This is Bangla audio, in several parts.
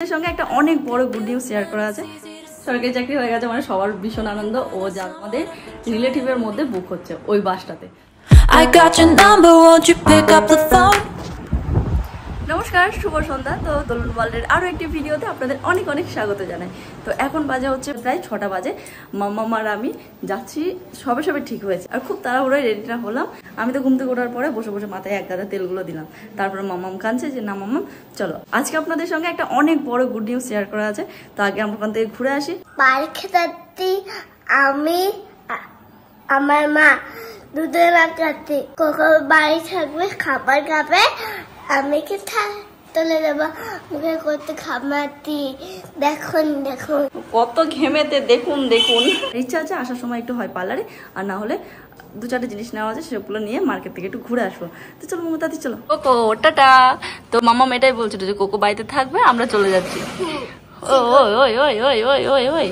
এর সঙ্গে একটা অনেক বড় গুড নিউজ শেয়ার করা আছে। সরকারি চাকরি হয়ে গেছে, মানে সবার ভীষণ আনন্দ। ও যা আমাদের রিলেটিভের মধ্যে বুক হচ্ছে ওই বাসটাতে। I got your number, won't you pick up the phone? নমস্কার, শুভ সন্ধ্যা। তো দোলন ওয়ার্ল্ডের আরও একটি ভিডিওতে আপনাদের অনেক অনেক স্বাগত জানাই। তো এখন বাজে হচ্ছে প্রায় 6টা বাজে। মাম্মাম আর আমি যাচ্ছি, সবে সবে ঠিক হয়েছে আর খুব তাড়াহুড়োয় রেডিটা হলাম। আমি তো ঘুম থেকে ওঠার পরে বসে বসে মাথায় এক গাদা তেলগুলো দিলাম। তারপরে মাম্মাম কাঁদছে যে না মাম্মাম চলো, আজকে আপনাদের সঙ্গে একটা অনেক বড় গুড নিউজ শেয়ার করা আছে। তো আগে আমরা ওখান থেকে ঘুরে আসি। আমি আমার মা দুধের রাখতে কখন বাড়ি থাকবে, খাবার খাবে, আমি কি চলে যাবো মুখে করতে খাবার দিই। দেখুন দেখুন কত ঘেমেতে, দেখুন দেখুন। ইচ্ছা আছে আসার সময় একটু হয় পার্লারে, আর না হলে দু চারটে জিনিস নেওয়া আছে, সেগুলো নিয়ে মার্কেট থেকে একটু ঘুরে আসবো। তো চলো মামা তাতে চলো। Cocoa tata. তো মামা এটাই বলছিল যে কোকো বাড়িতে থাকবে, আমরা চলে যাচ্ছি। ওই ওই ওই ওই ওই ওই ওই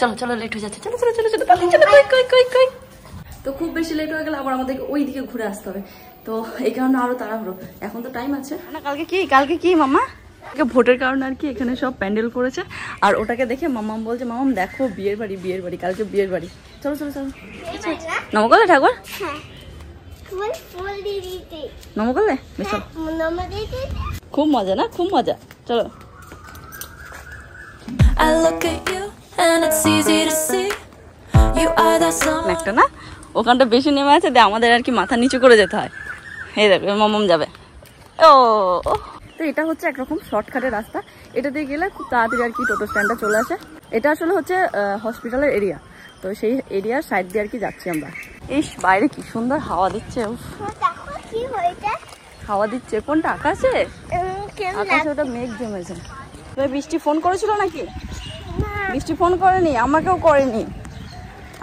চলো চলো, লেট হয়ে যাচ্ছে। চলো চলো চলো চলো চলো, কই কই কই। তো খুব বেশি লেট হয়ে গেলে আবার আমাদেরকে ওই দিকে ঘুরে আসতে হবে। তো এই কারণে আরো তাড়াহুড়ো, এখন তো টাইম আছে না। কালকে কি মামা ভোটের কারণে আর কি এখানে সব প্যান্ডেল করেছে, আর ওটাকে দেখে মামাম বলছে মামাম দেখো বিয়ের বাড়ি কালকে বিয়ের বাড়ি। চলো চলো চলো। নমকলে ঠাকুর, নমকলে খুব মজা না, খুব মজা। চলো। একটা না ওখানটা বেশি নেমে আছে, আমাদের আর কি মাথা নিচু করে যেতে হয়। এই দেখো মামাম যাবে। ও তো এটা হচ্ছে একরকম শর্টকাটের রাস্তা, এটা দিয়ে গেলে খুব তাড়াতাড়ি আর কি টোটো স্ট্যান্ডটা চলে আসে। এটা আসলে হচ্ছে হসপিটালের এরিয়া, তো সেই এরিয়ার সাইড দিয়ে আর কি যাচ্ছি আমরা। ইস বাইরে কি সুন্দর হাওয়া দিচ্ছে, হাওয়া দিচ্ছে। কোনটা আকাশে? আকাশে ওটা মেঘ জমেছে। বৃষ্টি ফোন করেছিল নাকি? বৃষ্টি ফোন করেনি, আমাকেও করেনি।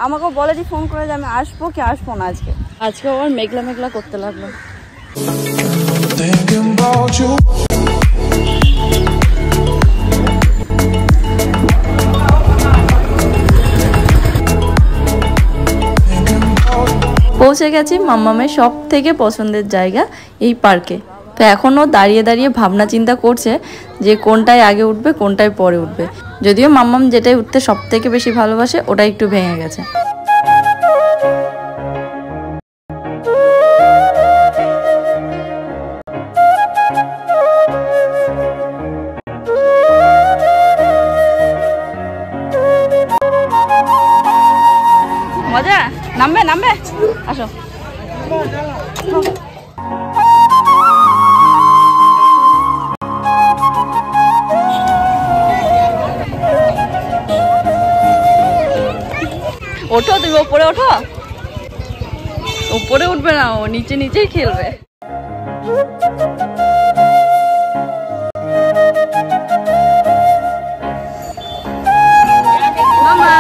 আমাকেও বলেনি ফোন করে যে আমি আসবো কি আসবো না। আজকে আবার মেঘলা মেঘলা করতে লাগলো। পৌঁছে গেছি মাম্মামের সব থেকে পছন্দের জায়গা, এই পার্কে। তো এখনও দাঁড়িয়ে দাঁড়িয়ে ভাবনা চিন্তা করছে যে কোনটায় আগে উঠবে কোনটায় পরে উঠবে। যদিও মাম্মাম যেটাই উঠতে সব থেকে বেশি ভালোবাসে ওটা একটু ভেঙে গেছে। মজা নামবে নামবে, আসো। ওঠো, তুমি ওপরে ওঠো। উপরে উঠবে না, ও নিচে নিচেই খেলবে। মামা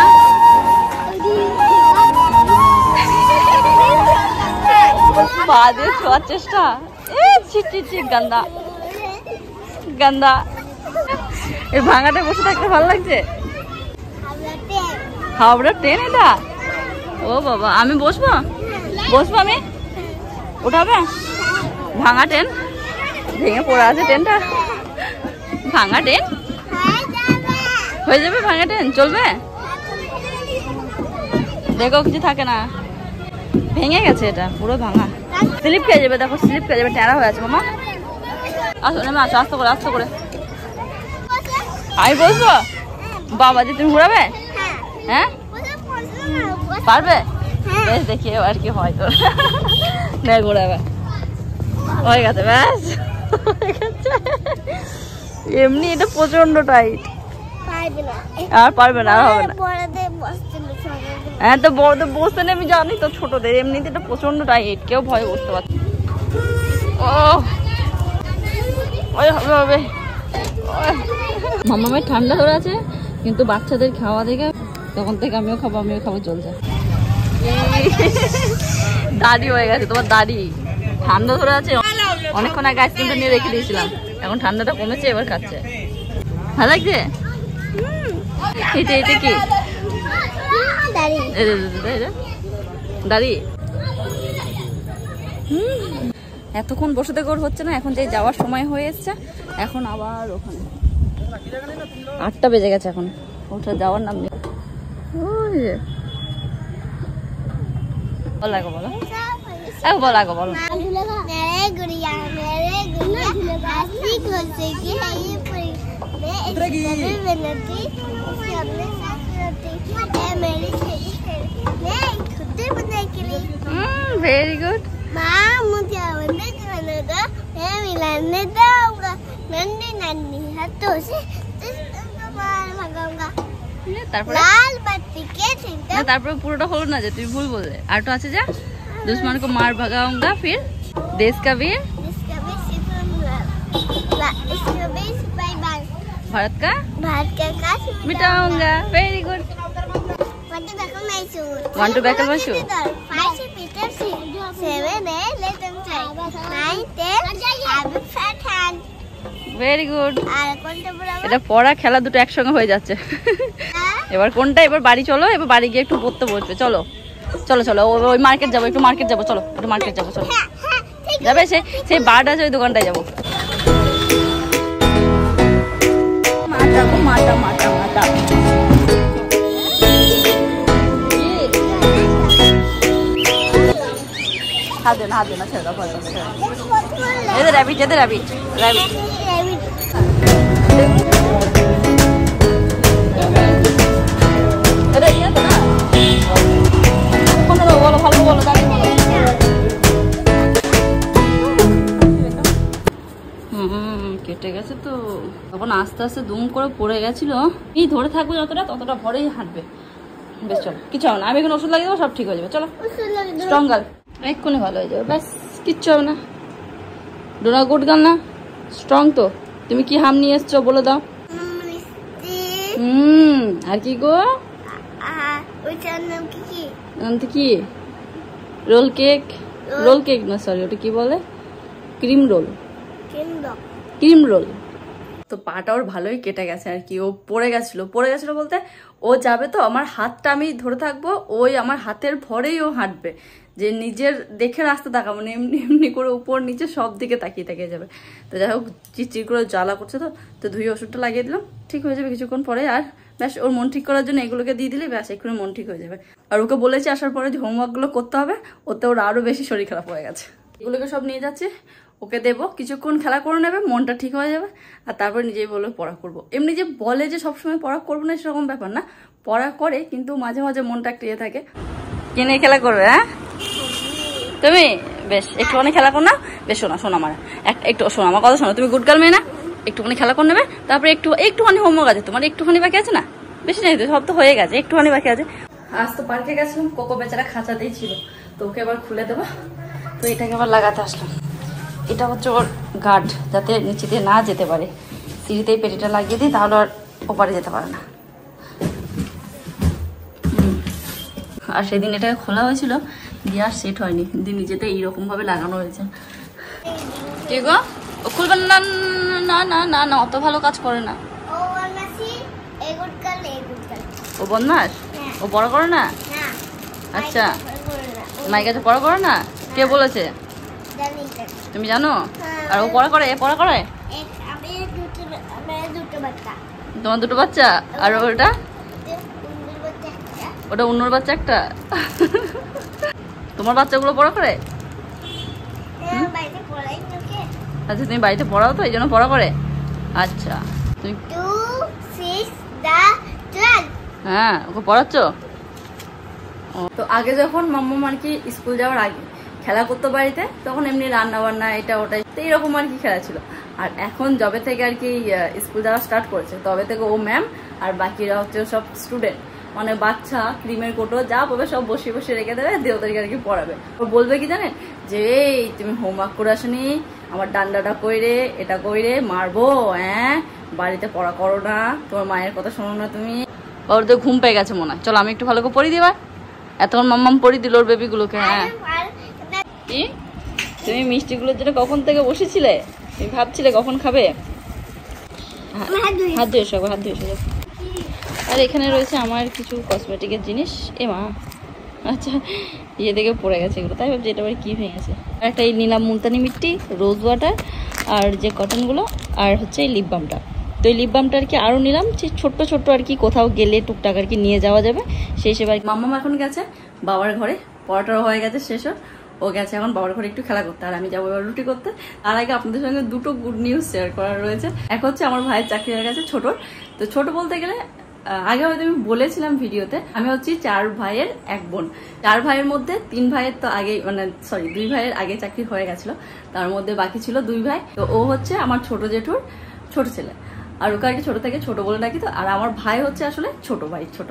পা দিয়ে ছোঁয়ার চেষ্টা, গান্দা গান্দা। এই ভাঙাতে বসে থাকতে ভালো লাগছে। হাওড়া ট্রেন এটা? ও বাবা, আমি বসবো আমি? উঠাবে? ভাঙা ট্রেন, ভেঙে পড়ে আছে ট্রেনটা। ভাঙা ট্রেন হয়ে যাবে, ভাঙা ট্রেন চলবে। দেখো কিছু থাকে না, ভেঙে গেছে, এটা পুরো ভাঙা। স্লিপ খেয়ে যাবে, দেখো স্লিপ খেয়ে যাবে, ট্যাড়া হয়ে আছে। মামা আসো নেমে আসো, আস্তে করে আস্তে করে। আমি বসবো? বাবা যে তুমি ঘুরাবে? হ্যাঁ পারবে? বেশ দেখি আর কি হয়। তোর না ঘুরাবে, হয়ে গেছে ব্যাস। এমনি এটা প্রচন্ড টাইট, আর পারবে না, আর হবে না। হ্যাঁ তো বড়দের বসতে নেই, আমি জানি তো, ছোটদের এমনিতে এটা প্রচন্ড টাইট, কেউ ভয় বসতে পারছে। ও হবে হবে। মামামের ঠান্ডা ধরে আছে, কিন্তু বাচ্চাদের খাওয়া দেখে তখন থেকে আমিও খাবো চলছে। দাড়ি হয়ে গেছে তোমার, দাড়ি ঠান্ডা ধরে আছে। অনেকক্ষণ আগে আইসক্রিমটা নিয়ে রেখে দিয়েছিলাম, এখন ঠান্ডাটা কমেছে, এবার খাচ্ছে। ভালো লাগছে? এটা কি দাড়ি? এতক্ষণ বসে থেকে ওর হচ্ছে না, এখন যে যাওয়ার সময় হয়ে এসছে, এখন আবার ওখানে 8টা বেজে গেছে, এখন ওটা যাওয়ার নাম নেই। বলো বলো বলো বলো। मेरे गुड़िया ऐसी खुशी की है ये पूरी मैं इसकी बनती अपने साथ रहती है मेरी मैं खुद बनने के लिए। Very good. माँ मुझे बनेगा मैं मिलाने दूंगा नन्ही नन्ही हाथों से मार भगाऊंगा लाल बत्ती के सिंह। তারপরে পুরোটা হলো না যে, তুমি ভুল বললে। আর তো আছে যা, दुश्मन को मार भगाऊंगा फिर देश का वीर भारत का मिटाऊंगा। Very good. Want to back my shoe? Very good. এটা পড়া খেলা দুটো একসঙ্গে হয়ে যাচ্ছে। এবার কোনটা, এবার বাড়ি চলো, এবার বাড়ি গিয়ে একটু পড়তে বসবে। চলো চলো চলো, ওই মার্কেট যাবো, একটু মার্কেট যাবো, চলো একটু মার্কেট যাবো, চলো যাবে। সেই বার্ড আছে ওই দোকানটায় যাবো। মাটা মাটা মাটা মাটা হাত দেন হাত দেন, ছেড়ে দাও, এদের র্যাবিট, এদের র্যাবিট র্যাবিট। কেটে গেছে তো, তখন আস্তে আস্তে দুম করে পড়ে গেছিল। এই ধরে থাকবে যতটা, ততটা ভরেই হাঁটবে। বেশ চলো, কিছু হবে না, আমি এখন ওষুধ লাগিয়ে দেবো, সব ঠিক হয়ে যাবে। চলো স্ট্রং গার্ল, এক্ষুনি ভালো হয়ে যাবে, ব্যাস কিচ্ছু হবে না। ডোনা গুড গার্ল না, স্ট্রং তো। তুমি কি হাম নিয়ে এসছো বলে দাও। আর কি গো, কি রোল কেক, রোল কেক না সরি, ওটা কি বলে, ক্রিম রোল, ক্রিম রোল। তো পাটা ওর ভালোই কেটে গেছে আর কি। ও পড়ে গেছিল বলতে, ও যাবে তো আমার হাতটা আমি ধরে থাকবো, ওই আমার হাতের ভরেই ও হাঁটবে, যে নিজের দেখে রাস্তা তাকাবো না, এমনি এমনি করে উপর নিচে সব দিকে তাকিয়ে তাকিয়ে যাবে। তো যাই হোক, চিচির করে জ্বালা করছে, তো ধুয়ে ওষুধটা লাগিয়ে দিলাম, ঠিক হয়ে যাবে কিছুক্ষণ পরে। আর ব্যাস ওর মন ঠিক করার জন্য এগুলোকে দিয়ে দিলে ব্যাস এক্ষুনি মন ঠিক হয়ে যাবে। আর ওকে বলেছি আসার পরে যে হোমওয়ার্কগুলো করতে হবে, ওতে ওর আরও বেশি শরীর খারাপ হয়ে গেছে। এগুলোকে সব নিয়ে যাচ্ছে, ওকে দেবো, কিছুক্ষণ খেলা করে নেবে, মনটা ঠিক হয়ে যাবে। আর তারপর নিজেই বলবে পড়া করবো। এমনি যে বলে যে সবসময় পড়া করবো না, সেরকম ব্যাপার না, পড়া করে, কিন্তু মাঝে মাঝে মনটা একটু ইয়ে থাকে। কিনে খেলা করবে, হ্যাঁ তুমি বেশ একটুখানি খেলা কর না, বেশ শোনা শোনা আমার একটু শোনো, আমার কথা শোনো, তুমি গুড গার্ল মেয়ে না, একটুখানি খেলা করে নেবে, তারপরে একটুখানি হোমওয়ার্ক আছে তোমার, একটুখানি বাকি আছে না, বেশি নেই তো, সব তো হয়ে গেছে, একটুখানি বাকি আছে। আজ তো পার্কে গেছিলাম, কোকো বেচারা খাঁচাতেই ছিল, তো ওকে এবার খুলে দেবো। তো এটাকে আবার লাগাতে আসলাম। এটা হচ্ছে ওর গার্ড, যাতে নিচে দিয়ে না যেতে পারে। সিঁড়িতেই পেটিটা লাগিয়ে দিই, তাহলে আর ওপারে যেতে পারে না। আর সেদিন এটাকে খোলা হয়েছিল, দিয়ে আর সেট হয়নি, দিয়ে নিজেতে এইরকম ভাবে লাগানো হয়েছে। কে গো, ও খুলবে না, না না না না, অত ভালো কাজ করে না। ও বদমাস, ও পড়া করে না। আচ্ছা, মায়ের কাছে পড়া করে না, কে বলেছে তুমি জানো? আর ও পড়া করে, পড়া করে। তোমার দুটো বাচ্চা, আর ওটা ওটা অন্যর বাচ্চা একটা। তোমার বাচ্চাগুলো পড়া করে? আচ্ছা, তুমি বাড়িতে পড়াও তো, এই জন্য পড়া করে। আচ্ছা, তুমি হ্যাঁ ওকে পড়াচ্ছ। তো আগে যখন মাম্মা আর কি স্কুল যাওয়ার আগে খেলা করতো বাড়িতে, তখন এমনি রান্না বান্না এটা ওটাই তো এইরকম আর কি খেলা ছিল। আর এখন যবে থেকে আর কি স্কুল যাওয়া স্টার্ট করেছে, তবে থেকে ও ম্যাম আর বাকিরা হচ্ছে সব স্টুডেন্ট, মানে বাচ্চা ক্রিমের কোটো যা পাবে সব বসে বসে রেখে দেবে, দিয়ে ওদেরকে আর কি পড়াবে। ও বলবে কি জানেন, যে তুমি হোমওয়ার্ক করে আসনি, আমার ডান্ডাটা কইরে, এটা কইরে মারবো, হ্যাঁ বাড়িতে পড়া করো না, তোমার মায়ের কথা শোনো না তুমি। ওর তো ঘুম পেয়ে গেছে মনে হয়, চলো আমি একটু ভালো করে পড়ি দিবা। এতক্ষণ মাম্মাম পড়ি দিল ওর বেবিগুলোকে। হ্যাঁ, কি তুমি মিষ্টিগুলোর জন্য কখন থেকে বসেছিলে? তুমি ভাবছিলে কখন খাবে? হাত ধুয়ে এসো, হাত ধুয়ে এসো। আর এখানে রয়েছে আমার কিছু কসমেটিকের জিনিস। এ মা, আচ্ছা ইয়ে দেখে পড়ে গেছে এগুলো, তাই ভাবছি এটা আবার কি ভেঙেছে। আর একটা এই নীলাম মুলতানি মিট্টি, রোজ ওয়াটার, আর যে কটনগুলো আর হচ্ছে এই লিপ বামটা। তো এই লিপ বামটা আর কি আরও নিলাম, যে ছোট্ট ছোট্ট আর কি কোথাও গেলে টুকটাক আর কি নিয়ে যাওয়া যাবে সেই হিসেবে। মাম্মা এখন গেছে বাবার ঘরে, পড়াটাও হয়ে গেছে শেষ, ও গেছে এখন বাবার ঘরে একটু খেলা করতে, আর আমি যাবো এবার রুটি করতে। আর আগে আপনাদের সঙ্গে দুটো গুড নিউজ শেয়ার করার রয়েছে। এক হচ্ছে আমার ভাইয়ের চাকরি হয়ে গেছে ছোটর। তো ছোট বলতে গেলে আগে হয়তো আমি বলেছিলাম ভিডিওতে, আমি হচ্ছি 4 ভাইয়ের 1 বোন। 4 ভাইয়ের মধ্যে 3 ভাইয়ের তো আগে মানে 2 ভাইয়ের আগে চাকরি হয়ে গেছিল, তার মধ্যে বাকি ছিল 2 ভাই। তো ও হচ্ছে আমার ছোট জেঠুর ছোট ছেলে, আর ওকে আর কি ছোট থেকে ছোট বলে ডাকি। তো আর আমার ভাই হচ্ছে আসলে ছোট ভাই, ছোট।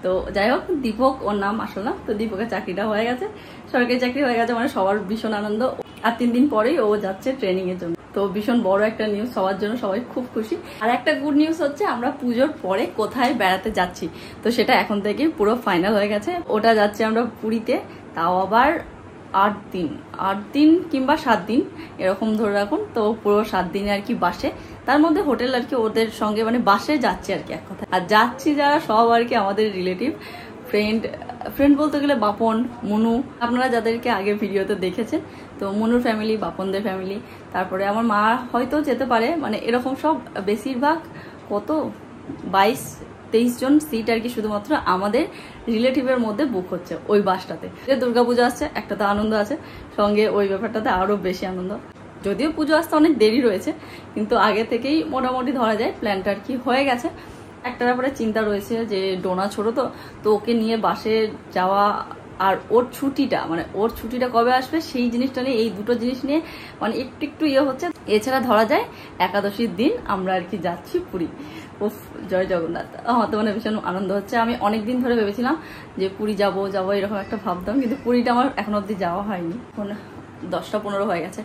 তো যাই হোক, দীপক ওর নাম আসল না। তো দীপকের চাকরিটা হয়ে গেছে, সরকারি চাকরি হয়ে গেছে, মানে সবার ভীষণ আনন্দ। আর 3 দিন পরেই ও যাচ্ছে ট্রেনিং এর জন্য। তো ভীষণ বড় একটা নিউজ সবার জন্য, সবাই খুব খুশি। আর একটা গুড নিউজ হচ্ছে আমরা পুজোর পরে কোথায় বেড়াতে যাচ্ছি, তো সেটা এখন থেকে পুরো ফাইনাল হয়ে গেছে। ওটা যাচ্ছে আমরা পুরীতে, তাও আবার 8 দিন কিংবা 7 দিন এরকম ধরে রাখুন। তো পুরো 7 দিনে আর কি বাসে, তার মধ্যে হোটেল আর কি ওদের সঙ্গে, মানে বাসে যাচ্ছে আর কি এক কথা। আর যাচ্ছি যারা সব আর কি আমাদের রিলেটিভ, ফ্রেন্ড বলতে গেলে বাপন, মনু, আপনারা যাদেরকে আগে ভিডিওতে দেখেছেন। তো মনুর ফ্যামিলি, বাপনদের ফ্যামিলি, তারপরে আমার মা হয়তো যেতে পারে, মানে এরকম সব বেশিরভাগ কত 22-23 জন সিট আর কি শুধুমাত্র আমাদের রিলেটিভের মধ্যে বুক হচ্ছে ওই বাসটাতে। দুর্গাপুজো আসছে, একটা তো আনন্দ আছে সঙ্গে, ওই ব্যাপারটাতে আরো বেশি আনন্দ। যদিও পুজো আসতে অনেক দেরি রয়েছে, কিন্তু আগে থেকেই মোটামুটি ধরা যায় প্ল্যানটা আর কি হয়ে গেছে। একটা ব্যাপারে চিন্তা রয়েছে যে ডোনা ছোট, তো ওকে নিয়ে বাসে যাওয়া, আর ওর ছুটিটা কবে আসবে সেই জিনিসটা নিয়ে, এই দুটো জিনিস নিয়ে মানে একটু ইয়ে হচ্ছে। এছাড়া ধরা যায় একাদশীর দিন আমরা আর কি যাচ্ছি পুরী। উফ, জয় জগন্নাথ। আমার তো মানে ভীষণ আনন্দ হচ্ছে। আমি অনেকদিন ধরে ভেবেছিলাম যে পুরী যাবো এরকম একটা ভাবতাম, কিন্তু পুরীটা আমার এখন অব্দি যাওয়া হয়নি। এখন 10টা 15 হয়ে গেছে।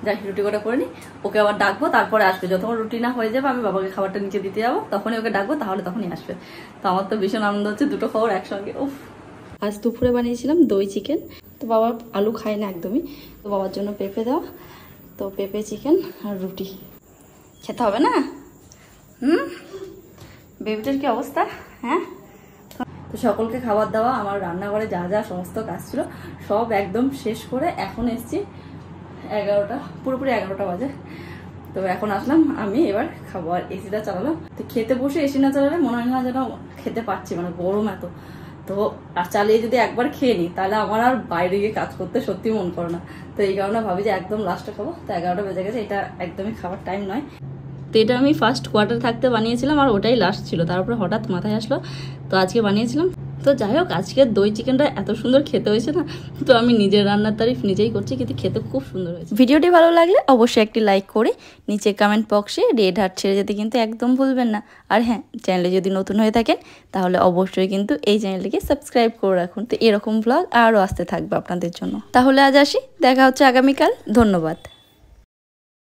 যাই, রুটি কটা করে নি, ওকে আবার ডাকবো, তারপরে আসবে। যতক্ষণ রুটি না হয়ে যাবে আমি বাবাকে খাবারটা নিচে দিতে যাবো, তখনই ওকে ডাকবো, তাহলে তখনই আসবে। তো আমার তো ভীষণ আনন্দ হচ্ছে, দুটো খবর একসঙ্গে। উফ, আজ দুপুরে বানিয়েছিলাম দই চিকেন। তো বাবা আলু খায় না একদমই, তো বাবার জন্য পেঁপে দেওয়া, তো পেঁপে চিকেন আর রুটি খেতে হবে না? বেবিটার কি অবস্থা? হ্যাঁ, তো সকলকে খাবার দাওয়া, আমার রান্নাঘরে যা যা সমস্ত কাজ ছিল সব একদম শেষ করে এখন এসছি 11টা, পুরোপুরি 11টা বাজে। তো এখন আসলাম আমি, এবার খাবো। আর এসিটা চালালাম, তো খেতে বসে এসি না চালালে মনে হয় না যেন খেতে পারছি, মানে গরম এত। তো আর চালিয়ে যদি একবার খেয়ে নিই তাহলে আমার আর বাইরে গিয়ে কাজ করতে সত্যি মন করে না। তো এই কারণে ভাবি যে একদম লাস্টে খাবো। তো 11টা বেজে গেছে, এটা একদমই খাবার টাইম নয়। তো এটা আমি ফার্স্ট কোয়ার্টার থাকতে বানিয়েছিলাম, আর ওটাই লাস্ট ছিল। তারপরে হঠাৎ মাথায় আসলো, তো আজকে বানিয়েছিলাম। তো যাই হোক, আজকের দই চিকেনটা এত সুন্দর খেতে হয়েছে না, তো আমি নিজের রান্নার তারিফ নিজেই করছি, কিন্তু খেতে খুব সুন্দর হয়েছে। ভিডিওটি ভালো লাগলে অবশ্যই একটি লাইক করে নিচে কমেন্ট বক্সে রেড হার্ট ছেড়ে যেতে কিন্তু একদম ভুলবেন না। আর হ্যাঁ, চ্যানেলে যদি নতুন হয়ে থাকেন তাহলে অবশ্যই কিন্তু এই চ্যানেলটিকে সাবস্ক্রাইব করে রাখুন। তো এরকম ব্লগ আরও আসতে থাকবে আপনাদের জন্য। তাহলে আজ আসি, দেখা হচ্ছে আগামীকাল। ধন্যবাদ।